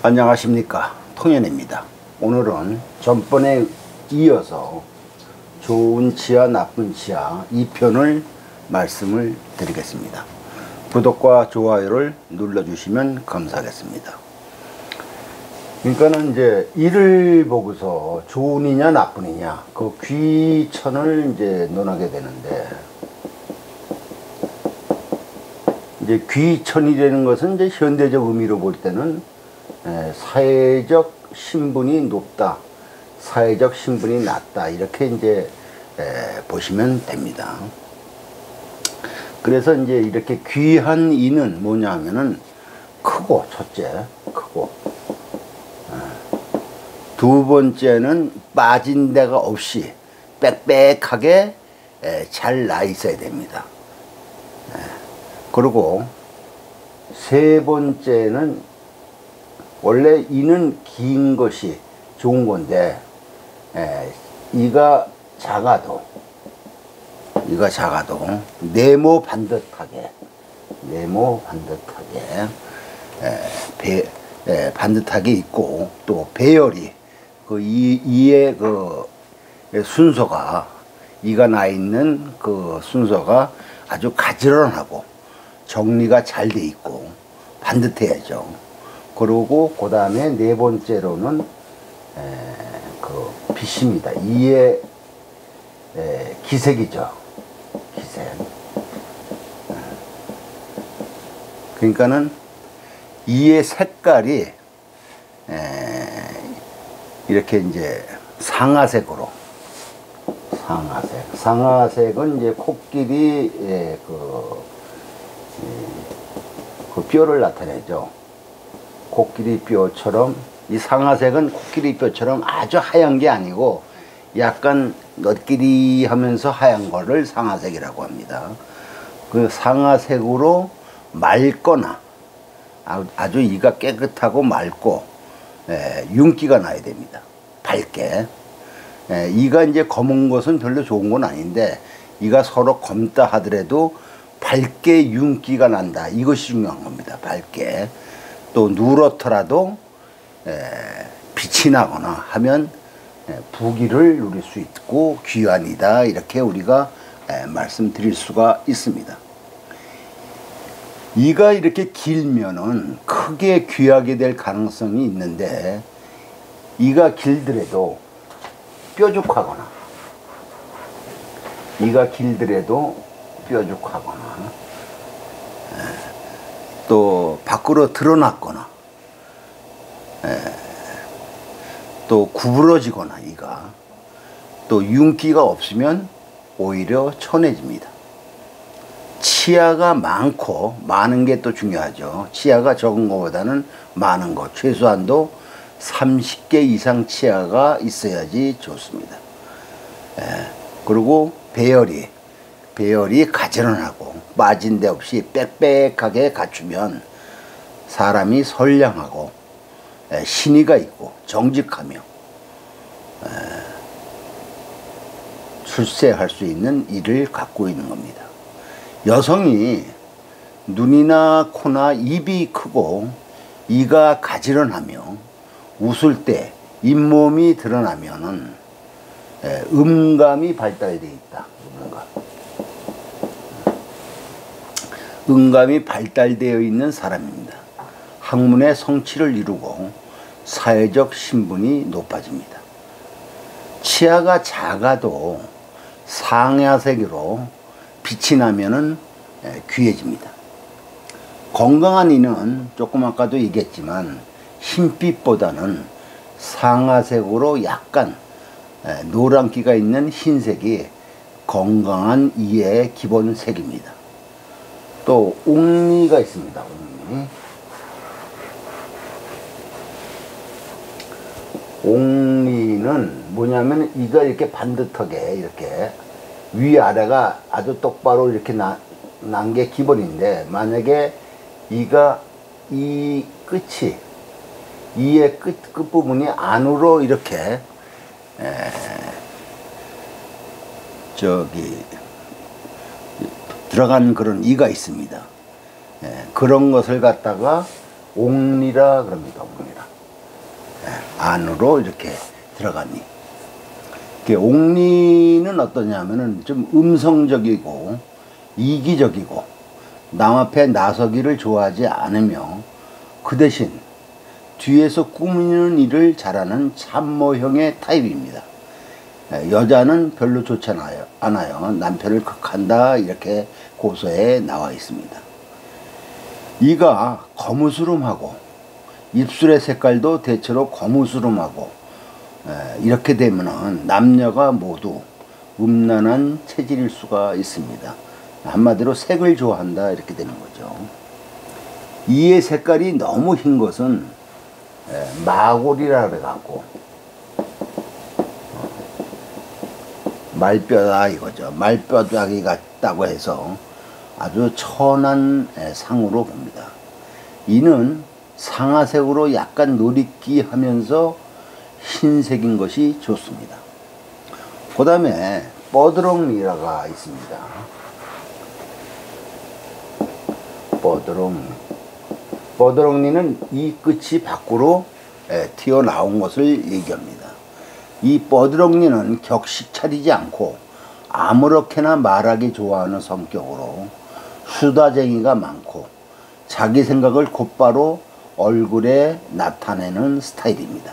안녕하십니까, 통연입니다. 오늘은 전번에 이어서 좋은 치아 나쁜 치아 2편을 말씀을 드리겠습니다. 구독과 좋아요를 눌러주시면 감사하겠습니다. 그러니까는 이제 이를 보고서 좋으냐 나쁘느냐 그 귀천을 이제 논하게 되는데, 이제 귀천이라는 것은 이제 현대적 의미로 볼 때는 사회적 신분이 높다, 사회적 신분이 낮다, 이렇게 이제 보시면 됩니다. 그래서 이제 이렇게 귀한 이는 뭐냐 하면은 크고, 첫째 크고, 두 번째는 빠진 데가 없이 빽빽하게 잘 나 있어야 됩니다. 그리고 세 번째는 원래 이는 긴 것이 좋은 건데, 이가 작아도 네모 반듯하게 반듯하게 있고, 또 배열이 그 이의 그 순서가, 이가 나 있는 그 순서가 아주 가지런하고 정리가 잘 돼 있고 반듯해야죠. 그리고 그 다음에 네 번째로는 그 빛입니다. 이의 기색이죠. 기색. 그러니까는 이의 색깔이 이렇게 이제 상아색으로, 상아색은 이제 코끼리 그 뼈를 나타내죠. 코끼리 뼈처럼, 이 상아색은 코끼리 뼈처럼 아주 하얀 게 아니고 약간 넛기리 하면서 하얀 거를 상아색이라고 합니다. 그 상아색으로 맑거나 아주 이가 깨끗하고 맑고 윤기가 나야 됩니다. 밝게. 이가 이제 검은 것은 별로 좋은 건 아닌데, 이가 서로 검다 하더라도 밝게 윤기가 난다, 이것이 중요한 겁니다. 밝게. 또 누렇더라도 빛이 나거나 하면 부귀를 누릴 수 있고 귀환이다, 이렇게 우리가 말씀드릴 수가 있습니다. 이가 이렇게 길면은 크게 귀하게 될 가능성이 있는데, 이가 길더라도 뾰족하거나, 또 밖으로 드러났거나, 또 구부러지거나, 이가 또 윤기가 없으면 오히려 천해집니다. 치아가 많은 게 또 중요하죠. 치아가 적은 것보다는 많은 것, 최소한도 30개 이상 치아가 있어야지 좋습니다. 그리고 배열이 가지런하고 빠진 데 없이 빽빽하게 갖추면 사람이 선량하고 신의가 있고 정직하며 출세할 수 있는 이를 갖고 있는 겁니다. 여성이 눈이나 코나 입이 크고 이가 가지런하며 웃을 때 잇몸이 드러나면은 음감이 발달되어 있다. 음감이 발달되어 있는 사람입니다. 학문의 성취를 이루고 사회적 신분이 높아집니다. 치아가 작아도 상아색으로 빛이 나면은 귀해집니다. 건강한 이는 조금 아까도 얘기했지만 흰빛보다는 상아색으로 약간 노란기가 있는 흰색이 건강한 이의 기본색입니다. 또 옥리가 있습니다. 옥리는 뭐냐면 이가 이렇게 반듯하게 이렇게 위아래가 아주 똑바로 이렇게 난 게 기본인데, 만약에 이가 이 끝이, 이의 끝부분이 안으로 이렇게 들어간 그런 이가 있습니다. 그런 것을 갖다가 옥리라 그럽니다. 옥리라. 안으로 이렇게 들어가니. 옥리는 어떠냐면은 좀 음성적이고 이기적이고 남 앞에 나서기를 좋아하지 않으며 그 대신 뒤에서 꾸미는 일을 잘하는 참모형의 타입입니다. 여자는 별로 좋지 않아요. 남편을 극한다 이렇게 고서에 나와 있습니다. 이가 거무스름하고 입술의 색깔도 대체로 거무스름하고 이렇게 되면은 남녀가 모두 음란한 체질일 수가 있습니다. 한마디로 색을 좋아한다 이렇게 되는 거죠. 이의 색깔이 너무 흰 것은 마골이라 그래갖고 말뼈다 이거죠. 말뼈다귀 같다고 해서 아주 천한 상으로 봅니다. 이는 상아색으로 약간 노릿기 하면서 흰색인 것이 좋습니다. 그 다음에 뻐드렁니라가 있습니다. 뻐드렁니는 이 끝이 밖으로 튀어나온 것을 얘기합니다. 이 뻐드렁니는 격식 차리지 않고 아무렇게나 말하기 좋아하는 성격으로 수다쟁이가 많고 자기 생각을 곧바로 얼굴에 나타내는 스타일입니다.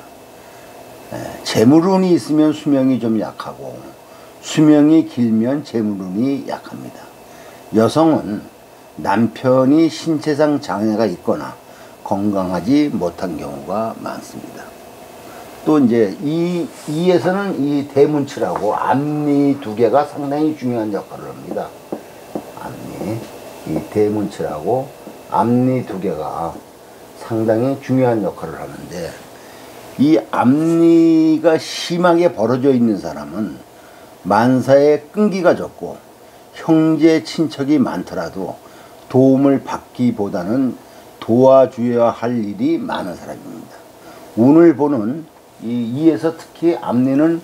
재물운이 있으면 수명이 좀 약하고 수명이 길면 재물운이 약합니다. 여성은 남편이 신체상 장애가 있거나 건강하지 못한 경우가 많습니다. 또 이제 이에서는 이 대문치라고 앞니 두 개가 상당히 중요한 역할을 합니다. 앞니, 이 대문치라고 앞니 두 개가 상당히 중요한 역할을 하는데 이 앞니가 심하게 벌어져 있는 사람은 만사에 끈기가 적고 형제 친척이 많더라도 도움을 받기보다는 도와줘야 할 일이 많은 사람입니다. 운을 보는 이에서 특히 앞니는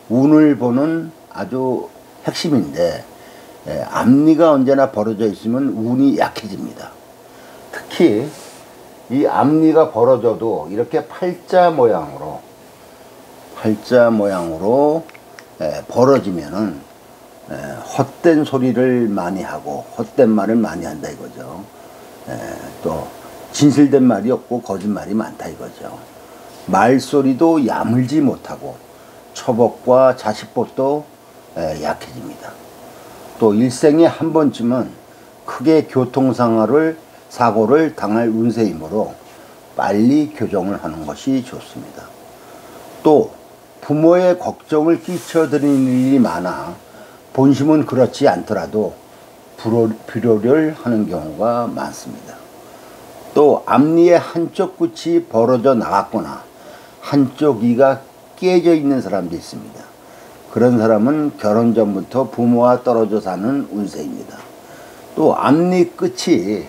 운을 보는 아주 핵심인데 앞니가 언제나 벌어져 있으면 운이 약해집니다. 특히 이 앞니가 벌어져도 이렇게 팔자 모양으로 벌어지면은 헛된 소리를 많이 하고 헛된 말을 많이 한다 이거죠. 또 진실된 말이 없고 거짓말이 많다 이거죠. 말소리도 야물지 못하고 처법과 자식법도 약해집니다. 또 일생에 한 번쯤은 크게 교통사고를 당할 운세이므로 빨리 교정을 하는 것이 좋습니다. 또 부모의 걱정을 끼쳐드리는 일이 많아 본심은 그렇지 않더라도 불효를 하는 경우가 많습니다. 또 앞니의 한쪽 끝이 벌어져 나갔거나 한쪽 이가 깨져 있는 사람도 있습니다. 그런 사람은 결혼 전부터 부모와 떨어져 사는 운세입니다. 또 앞니 끝이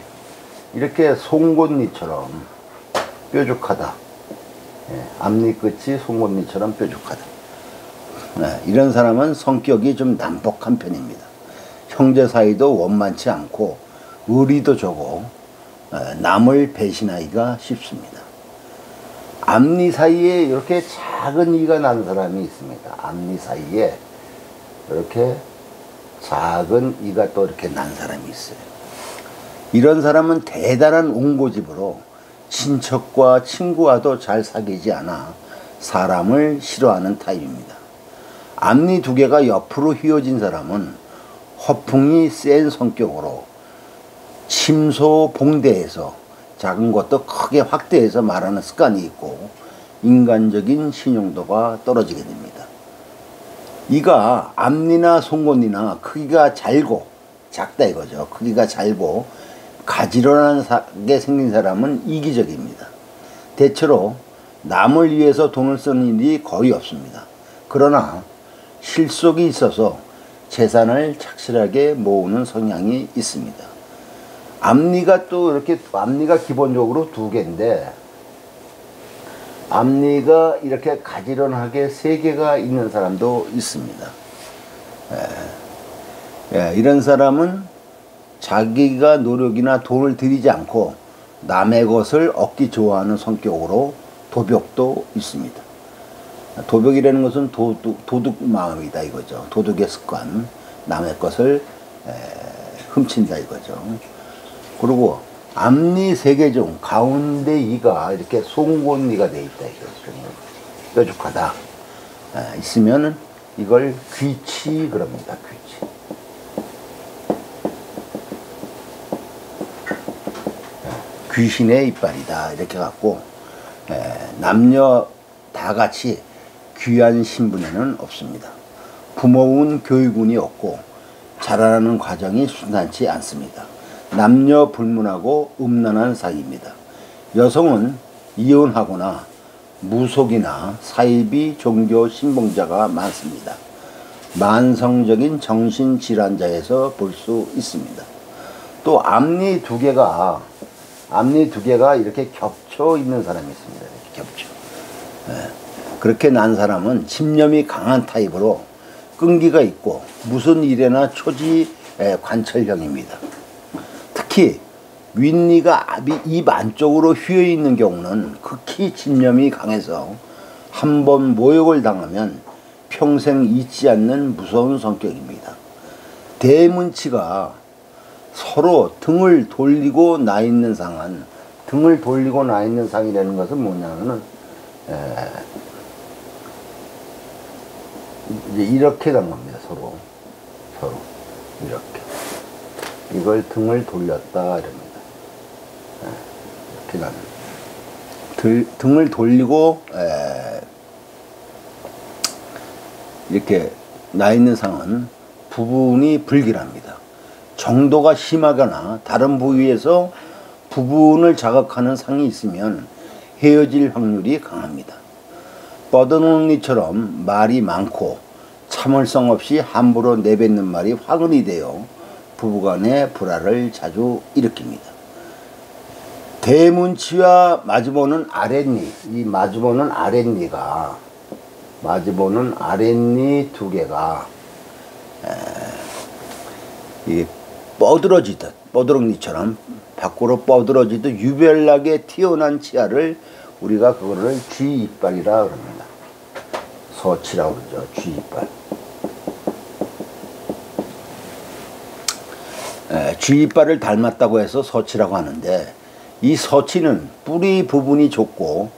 이렇게 송곳니처럼 뾰족하다. 앞니 끝이 송곳니처럼 뾰족하다. 이런 사람은 성격이 좀 난폭한 편입니다. 형제 사이도 원만치 않고 의리도 적고 남을 배신하기가 쉽습니다. 앞니 사이에 이렇게 작은 이가 난 사람이 있습니다. 앞니 사이에 이렇게 작은 이가 또 이렇게 난 사람이 있어요. 이런 사람은 대단한 옹고집으로 친척과 친구와도 잘 사귀지 않아 사람을 싫어하는 타입입니다. 앞니 두 개가 옆으로 휘어진 사람은 허풍이 센 성격으로 침소봉대해서 작은 것도 크게 확대해서 말하는 습관이 있고 인간적인 신용도가 떨어지게 됩니다. 이가 앞니나 송곳니나 크기가 작다 이거죠. 크기가 잘고 가지런하게 생긴 사람은 이기적입니다. 대체로 남을 위해서 돈을 쓰는 일이 거의 없습니다. 그러나 실속이 있어서 재산을 착실하게 모으는 성향이 있습니다. 앞니가 기본적으로 두 개인데 앞니가 이렇게 가지런하게 세 개가 있는 사람도 있습니다. 이런 사람은 자기가 노력이나 돈을 들이지 않고 남의 것을 얻기 좋아하는 성격으로 도벽도 있습니다. 도벽이라는 것은 도둑 마음이다 이거죠. 도둑의 습관, 남의 것을 훔친다 이거죠. 그리고 앞니 3개 중 가운데 이가 이렇게 송곳니가 돼 있다 이거죠. 뾰족하다. 있으면 이걸 귀치 그럽니다. 귀치. 귀신의 이빨이다 이렇게 갖고 남녀 다 같이 귀한 신분에는 없습니다. 부모운 교육운이 없고 자라나는 과정이 순탄치 않습니다. 남녀 불문하고 음란한 사이입니다. 여성은 이혼하거나 무속이나 사이비 종교 신봉자가 많습니다. 만성적인 정신질환자에서 볼 수 있습니다. 또 앞니 두 개가 이렇게 겹쳐 있는 사람이 있습니다. 이렇게 겹쳐. 그렇게 난 사람은 집념이 강한 타입으로 끈기가 있고 무슨 일에나 초지 관철형입니다. 특히 윗니가 입 안쪽으로 휘어 있는 경우는 극히 집념이 강해서 한번 모욕을 당하면 평생 잊지 않는 무서운 성격입니다. 대문치가 서로 등을 돌리고 나 있는 상은, 등을 돌리고 나 있는 상이라는 것은 뭐냐면은 이제 이렇게 간 겁니다. 서로 이렇게 이걸 등을 돌렸다 이럽니다. 이렇게 가는 등을 돌리고 이렇게 나 있는 상은 부분이 불길합니다. 정도가 심하거나 다른 부위에서 부분을 자극하는 상이 있으면 헤어질 확률이 강합니다. 뻗어놓은 이처럼 말이 많고 참을성 없이 함부로 내뱉는 말이 화근이 되어 부부간의 불화를 자주 일으킵니다. 대문치와 마주보는 아랫니, 이 마주보는 아랫니 두 개가 이게 뻗어지듯 뻐드렁니처럼 밖으로 뻗어지듯 유별나게 튀어난 치아를 우리가 그거를 쥐이빨이라 그럽니다. 서치라고 그러죠. 쥐이빨. 쥐이빨을 닮았다고 해서 서치라고 하는데, 이 서치는 뿌리 부분이 좁고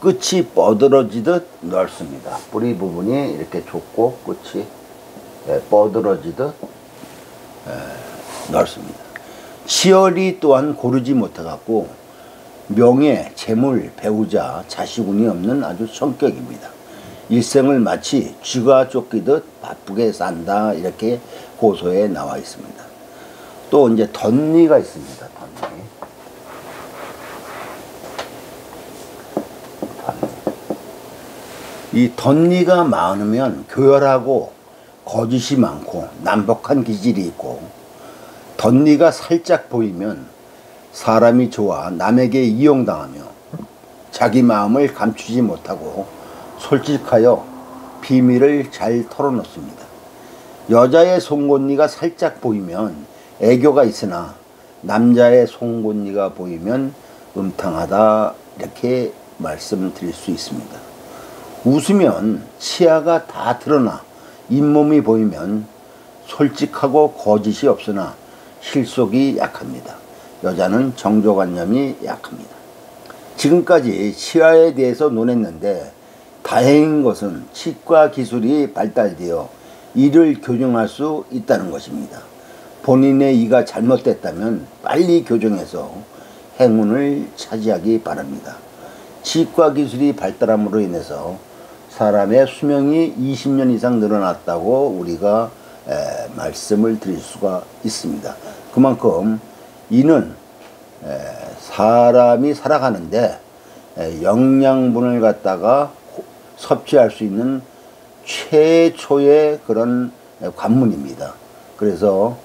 끝이 뻗어지듯 넓습니다. 뿌리 부분이 이렇게 좁고 끝이 뻗어지듯 넓습니다. 치열이 또한 고르지 못해갖고 명예, 재물, 배우자, 자식운이 없는 아주 성격입니다. 일생을 마치 쥐가 쫓기듯 바쁘게 산다 이렇게 고소에 나와 있습니다. 또 이제 덧니가 있습니다. 덧니. 이 덧니가 많으면 교활하고 거짓이 많고 난폭한 기질이 있고, 덧니가 살짝 보이면 사람이 좋아 남에게 이용당하며 자기 마음을 감추지 못하고 솔직하여 비밀을 잘 털어놓습니다. 여자의 송곳니가 살짝 보이면 애교가 있으나 남자의 송곳니가 보이면 음탕하다 이렇게 말씀드릴 수 있습니다. 웃으면 치아가 다 드러나 잇몸이 보이면 솔직하고 거짓이 없으나 실속이 약합니다. 여자는 정조관념이 약합니다. 지금까지 치아에 대해서 논했는데 다행인 것은 치과 기술이 발달되어 이를 교정할 수 있다는 것입니다. 본인의 이가 잘못됐다면 빨리 교정해서 행운을 차지하기 바랍니다. 치과 기술이 발달함으로 인해서 사람의 수명이 20년 이상 늘어났다고 우리가 말씀을 드릴 수가 있습니다. 그만큼 이는 사람이 살아가는데 영양분을 갖다가 섭취할 수 있는 최초의 그런 관문입니다. 그래서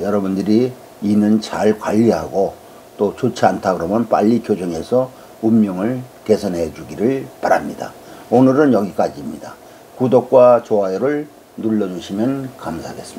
여러분들이 이는 잘 관리하고 또 좋지 않다 그러면 빨리 교정해서 운명을 개선해 주기를 바랍니다. 오늘은 여기까지입니다. 구독과 좋아요를 눌러주시면 감사하겠습니다.